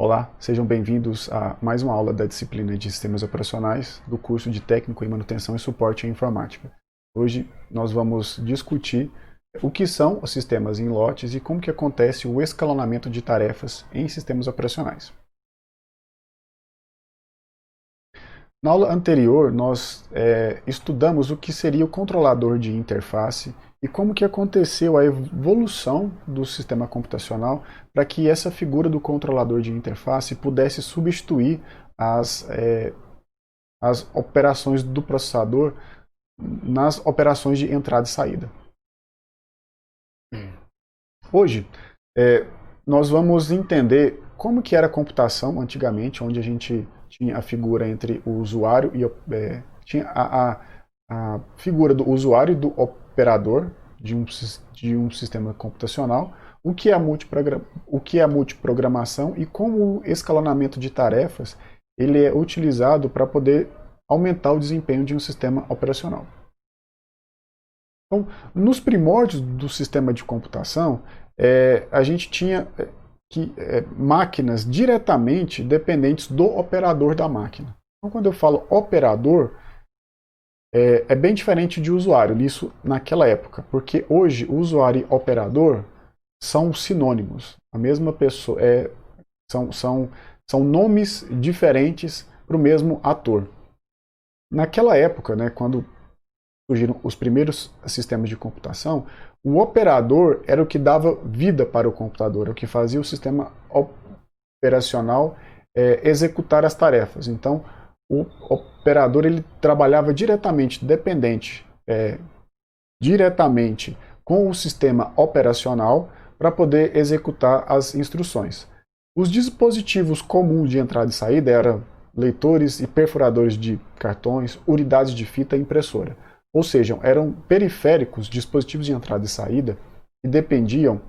Olá, sejam bem-vindos a mais uma aula da disciplina de Sistemas Operacionais do curso de Técnico em Manutenção e Suporte em Informática. Hoje nós vamos discutir o que são os sistemas em lotes e como que acontece o escalonamento de tarefas em sistemas operacionais. Na aula anterior, nós estudamos o que seria o controlador de interface e como que aconteceu a evolução do sistema computacional para que essa figura do controlador de interface pudesse substituir as operações do processador nas operações de entrada e saída. Hoje, nós vamos entender como que era a computação antigamente, onde a gente tinha a figura entre o usuário e tinha a figura do usuário e do operador de um sistema computacional, o que é a multiprogramação e como o escalonamento de tarefas ele é utilizado para poder aumentar o desempenho de um sistema operacional. Então, nos primórdios do sistema de computação, a gente tinha máquinas diretamente dependentes do operador da máquina. Então, quando eu falo operador, é bem diferente de usuário, isso naquela época, porque hoje usuário e operador são sinônimos. A mesma pessoa, são nomes diferentes para o mesmo ator. Naquela época, né, quando surgiram os primeiros sistemas de computação, o operador era o que dava vida para o computador, o que fazia o sistema operacional executar as tarefas. Então, o operador ele trabalhava diretamente com o sistema operacional para poder executar as instruções. Os dispositivos comuns de entrada e saída eram leitores e perfuradores de cartões, unidades de fita e impressora. Ou seja, eram periféricos, dispositivos de entrada e saída, que dependiam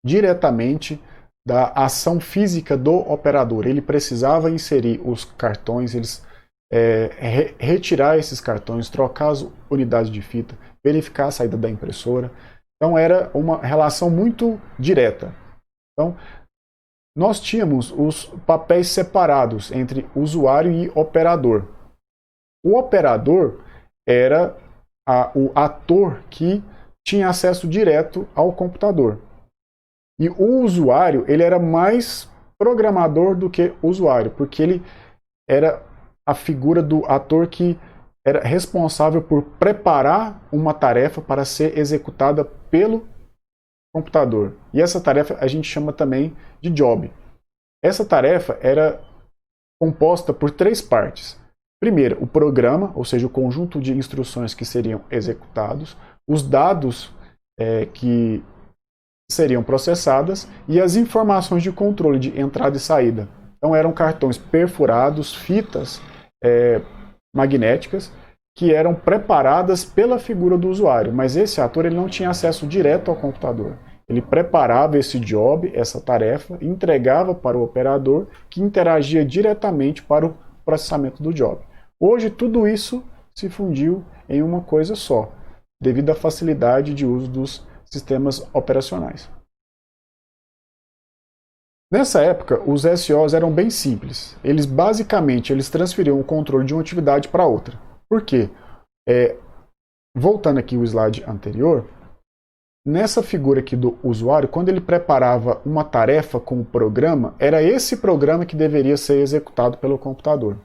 diretamente da ação física do operador. Ele precisava inserir os cartões, retirar esses cartões, trocar as unidades de fita, verificar a saída da impressora. Então era uma relação muito direta. Então, nós tínhamos os papéis separados entre usuário e operador. O operador era o ator que tinha acesso direto ao computador. E o usuário, ele era mais programador do que usuário, porque ele era a figura do ator que era responsável por preparar uma tarefa para ser executada pelo computador. E essa tarefa a gente chama também de job. Essa tarefa era composta por três partes. Primeiro, o programa, ou seja, o conjunto de instruções que seriam executados, os dados que seriam processadas e as informações de controle de entrada e saída. Então eram cartões perfurados, fitas magnéticas que eram preparadas pela figura do usuário, mas esse ator ele não tinha acesso direto ao computador. Ele preparava esse job, essa tarefa, entregava para o operador que interagia diretamente para o processamento do job. Hoje tudo isso se fundiu em uma coisa só, devido à facilidade de uso dos sistemas operacionais. Nessa época, os SOs eram bem simples. Eles basicamente transferiam o controle de uma atividade para outra. Por quê? Voltando aqui ao slide anterior, nessa figura aqui do usuário, quando ele preparava uma tarefa com o programa, era esse programa que deveria ser executado pelo computador.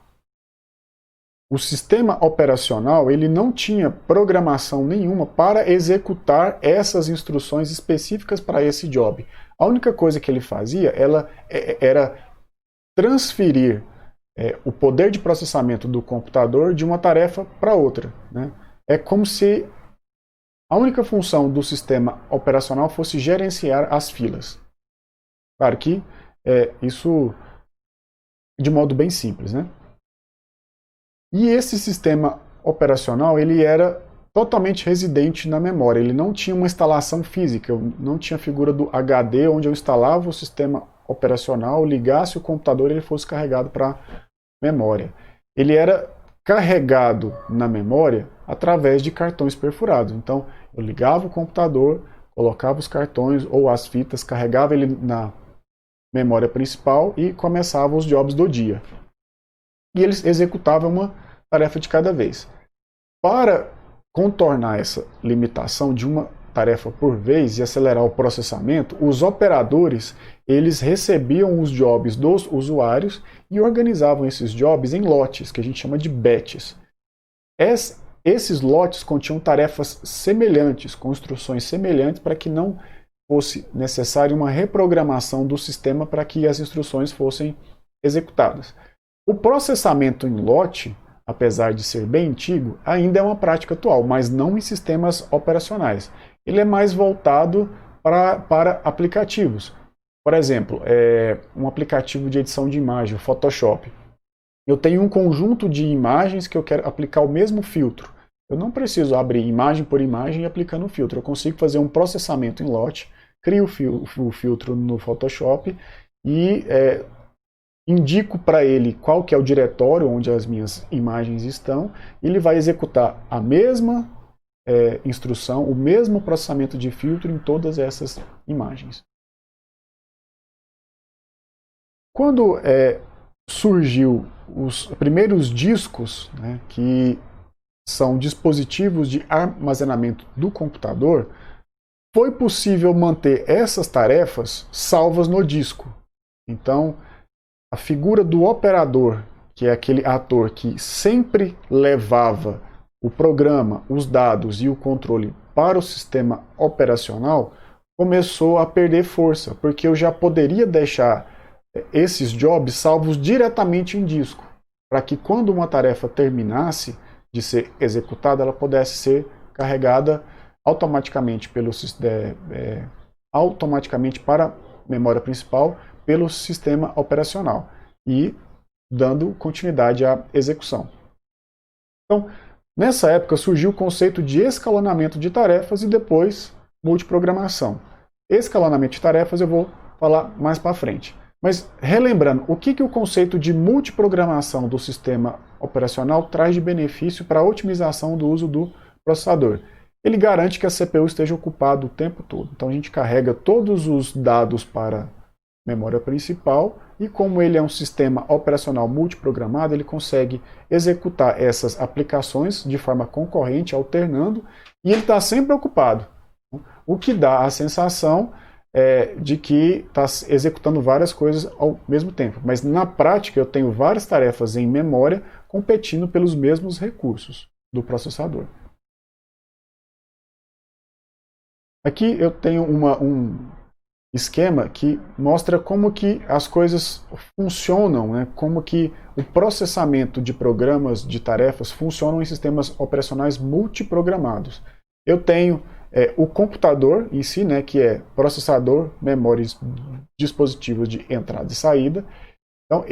O sistema operacional ele não tinha programação nenhuma para executar essas instruções específicas para esse job. A única coisa que ele fazia era transferir o poder de processamento do computador de uma tarefa para outra, né? É como se a única função do sistema operacional fosse gerenciar as filas. Claro que isso de modo bem simples, né? E esse sistema operacional ele era totalmente residente na memória, ele não tinha uma instalação física, não tinha a figura do HD onde eu instalava o sistema operacional, ligasse o computador e ele fosse carregado para a memória. Ele era carregado na memória através de cartões perfurados. Então eu ligava o computador, colocava os cartões ou as fitas, carregava ele memória principal e começavam os jobs do dia. E eles executavam uma tarefa de cada vez. Para contornar essa limitação de uma tarefa por vez e acelerar o processamento, os operadores eles recebiam os jobs dos usuários e organizavam esses jobs em lotes, que a gente chama de batches. Esses lotes continham tarefas semelhantes, com instruções semelhantes, para que não fosse necessária uma reprogramação do sistema para que as instruções fossem executadas. O processamento em lote, apesar de ser bem antigo, ainda é uma prática atual, mas não em sistemas operacionais. Ele é mais voltado para aplicativos. Por exemplo, um aplicativo de edição de imagem, o Photoshop. Eu tenho um conjunto de imagens que eu quero aplicar o mesmo filtro. Eu não preciso abrir imagem por imagem e aplicando o filtro. Eu consigo fazer um processamento em lote, crio o filtro no Photoshop e indico para ele qual que é o diretório onde as minhas imagens estão, e ele vai executar a mesma instrução, o mesmo processamento de filtro em todas essas imagens. Quando surgiu os primeiros discos, né, que são dispositivos de armazenamento do computador, foi possível manter essas tarefas salvas no disco. Então, a figura do operador, que é aquele ator que sempre levava o programa, os dados e o controle para o sistema operacional, começou a perder força, porque eu já poderia deixar esses jobs salvos diretamente em disco, para que quando uma tarefa terminasse de ser executada, ela pudesse ser carregada automaticamente automaticamente para a memória principal pelo sistema operacional e dando continuidade à execução. Então, nessa época surgiu o conceito de escalonamento de tarefas e depois multiprogramação. Escalonamento de tarefas eu vou falar mais para frente. Mas relembrando, o que o conceito de multiprogramação do sistema operacional traz de benefício para a otimização do uso do processador? Ele garante que a CPU esteja ocupada o tempo todo. Então a gente carrega todos os dados para a memória principal e, como ele é um sistema operacional multiprogramado, ele consegue executar essas aplicações de forma concorrente, alternando, e ele está sempre ocupado. O que dá a sensação de que está executando várias coisas ao mesmo tempo. Mas na prática eu tenho várias tarefas em memória competindo pelos mesmos recursos do processador. Aqui eu tenho um esquema que mostra como que as coisas funcionam, né? Como que o processamento de programas, de tarefas, funcionam em sistemas operacionais multiprogramados. Eu tenho o computador em si, né, que é processador, memória, dispositivos de entrada e saída. Então,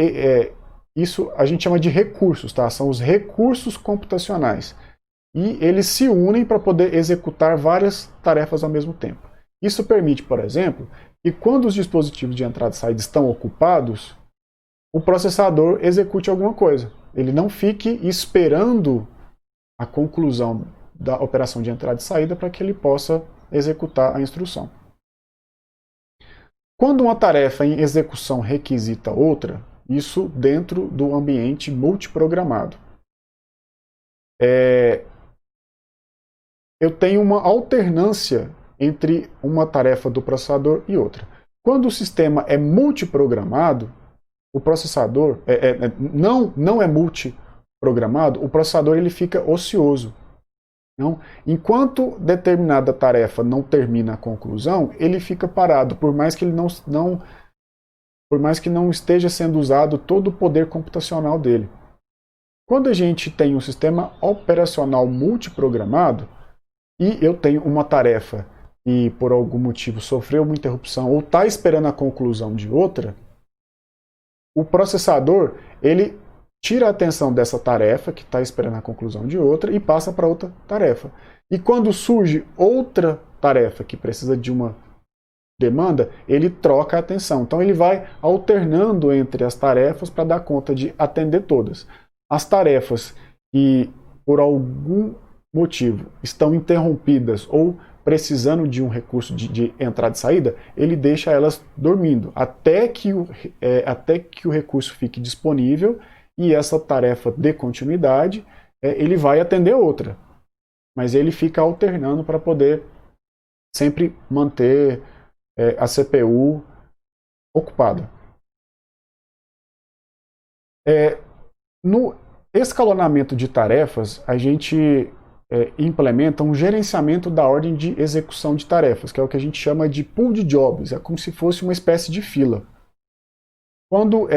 isso a gente chama de recursos, tá? São os recursos computacionais. E eles se unem para poder executar várias tarefas ao mesmo tempo. Isso permite, por exemplo, que quando os dispositivos de entrada e saída estão ocupados, o processador execute alguma coisa. Ele não fique esperando a conclusão da operação de entrada e saída para que ele possa executar a instrução. Quando uma tarefa em execução requisita outra, isso dentro do ambiente multiprogramado, eu tenho uma alternância entre uma tarefa do processador e outra. Quando o sistema é multiprogramado, o processador não é multiprogramado, o processador ele fica ocioso. Então, enquanto determinada tarefa não termina a conclusão, ele fica parado, por mais que ele não esteja sendo usado todo o poder computacional dele. Quando a gente tem um sistema operacional multiprogramado e eu tenho uma tarefa e por algum motivo sofreu uma interrupção ou está esperando a conclusão de outra, o processador ele tira a atenção dessa tarefa, que está esperando a conclusão de outra, e passa para outra tarefa. E quando surge outra tarefa que precisa de uma demanda, ele troca a atenção. Então ele vai alternando entre as tarefas para dar conta de atender todas. As tarefas que, por algum motivo, estão interrompidas ou precisando de um recurso de entrada e saída, ele deixa elas dormindo, até que o recurso fique disponível e essa tarefa dê continuidade, ele vai atender outra. Mas ele fica alternando para poder sempre manter a CPU ocupada. No escalonamento de tarefas, a gente implementa um gerenciamento da ordem de execução de tarefas, que é o que a gente chama de pool de jobs, é como se fosse uma espécie de fila. Quando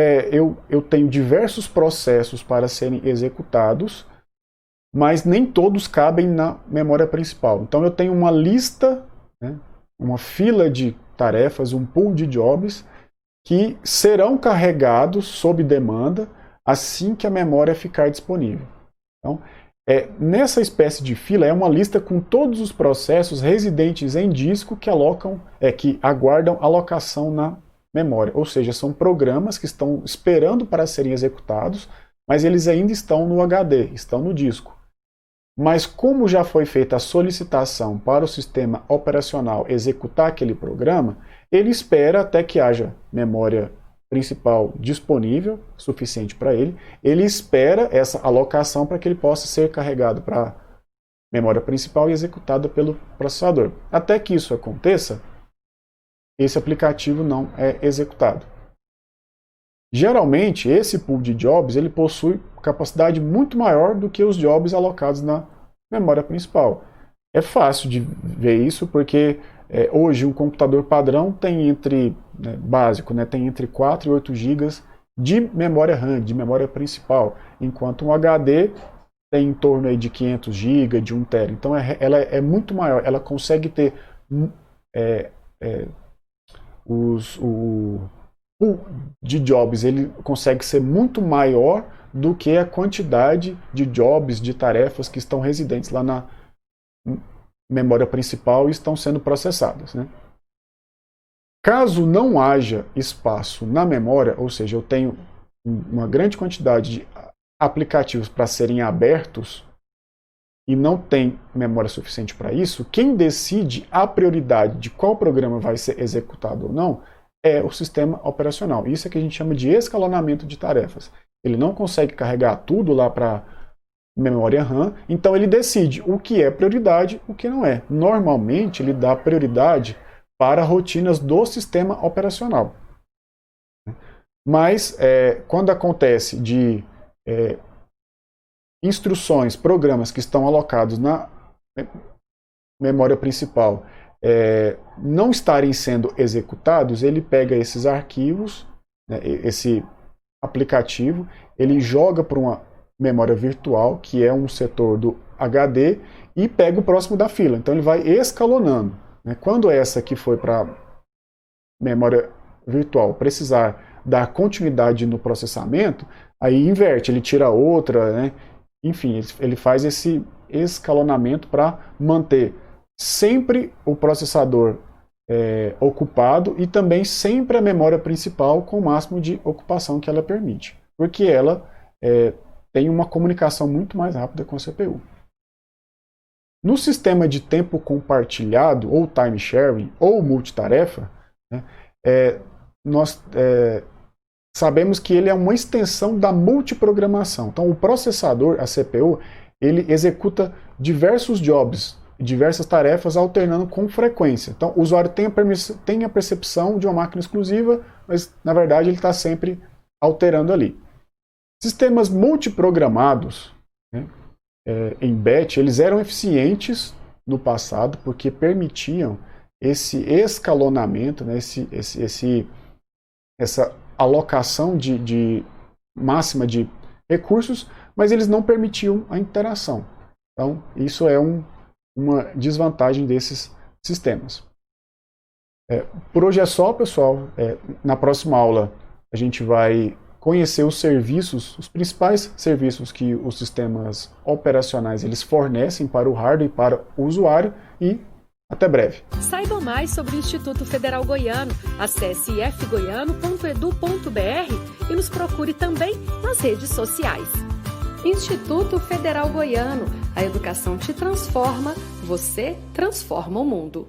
eu tenho diversos processos para serem executados, mas nem todos cabem na memória principal. Então eu tenho uma lista, né, uma fila de tarefas, um pool de jobs, que serão carregados sob demanda assim que a memória ficar disponível. Então, nessa espécie de fila é uma lista com todos os processos residentes em disco que aguardam alocação na memória. Ou seja, são programas que estão esperando para serem executados, mas eles ainda estão no HD, estão no disco. Mas como já foi feita a solicitação para o sistema operacional executar aquele programa, ele espera até que haja memória principal disponível, suficiente para ele. Ele espera essa alocação para que ele possa ser carregado para a memória principal e executado pelo processador. Até que isso aconteça, esse aplicativo não é executado. Geralmente, esse pool de jobs ele possui capacidade muito maior do que os jobs alocados na memória principal. É fácil de ver isso porque hoje um computador padrão tem básico, tem entre 4 e 8 GB de memória RAM, de memória principal, enquanto um HD tem em torno aí de 500 GB, de 1 TB. Então ela é muito maior, ela consegue ter o pool de jobs, ele consegue ser muito maior do que a quantidade de jobs, de tarefas que estão residentes lá na memória principal e estão sendo processadas, né? Caso não haja espaço na memória, ou seja, eu tenho uma grande quantidade de aplicativos para serem abertos e não tem memória suficiente para isso, quem decide a prioridade de qual programa vai ser executado ou não é o sistema operacional. Isso é que a gente chama de escalonamento de tarefas. Ele não consegue carregar tudo lá para memória RAM, então ele decide o que é prioridade, o que não é. Normalmente ele dá prioridade para rotinas do sistema operacional. Mas quando acontece de instruções, programas que estão alocados na memória principal não estarem sendo executados, ele pega esses arquivos, esse aplicativo, ele joga para uma memória virtual, que é um setor do HD, e pega o próximo da fila. Então ele vai escalonando. Quando essa que foi para memória virtual precisar dar continuidade no processamento, aí inverte, ele tira outra, enfim, ele faz esse escalonamento para manter sempre o processador ocupado e também sempre a memória principal com o máximo de ocupação que ela permite, porque ela tem uma comunicação muito mais rápida com a CPU. No sistema de tempo compartilhado, ou time sharing, ou multitarefa, nós sabemos que ele é uma extensão da multiprogramação. Então, o processador, a CPU, ele executa diversos jobs, diversas tarefas, alternando com frequência. Então, o usuário tem a percepção de uma máquina exclusiva, mas, na verdade, ele está sempre alterando ali. Sistemas multiprogramados, em batch, eles eram eficientes no passado porque permitiam esse escalonamento, essa alocação de máxima de recursos, mas eles não permitiam a interação. Então, isso é uma desvantagem desses sistemas. Por hoje é só, pessoal. Na próxima aula a gente vai conhecer os serviços, os principais serviços que os sistemas operacionais eles fornecem para o hardware e para o usuário, e até breve. Saiba mais sobre o Instituto Federal Goiano. Acesse ifgoiano.edu.br e nos procure também nas redes sociais. Instituto Federal Goiano. A educação te transforma, você transforma o mundo.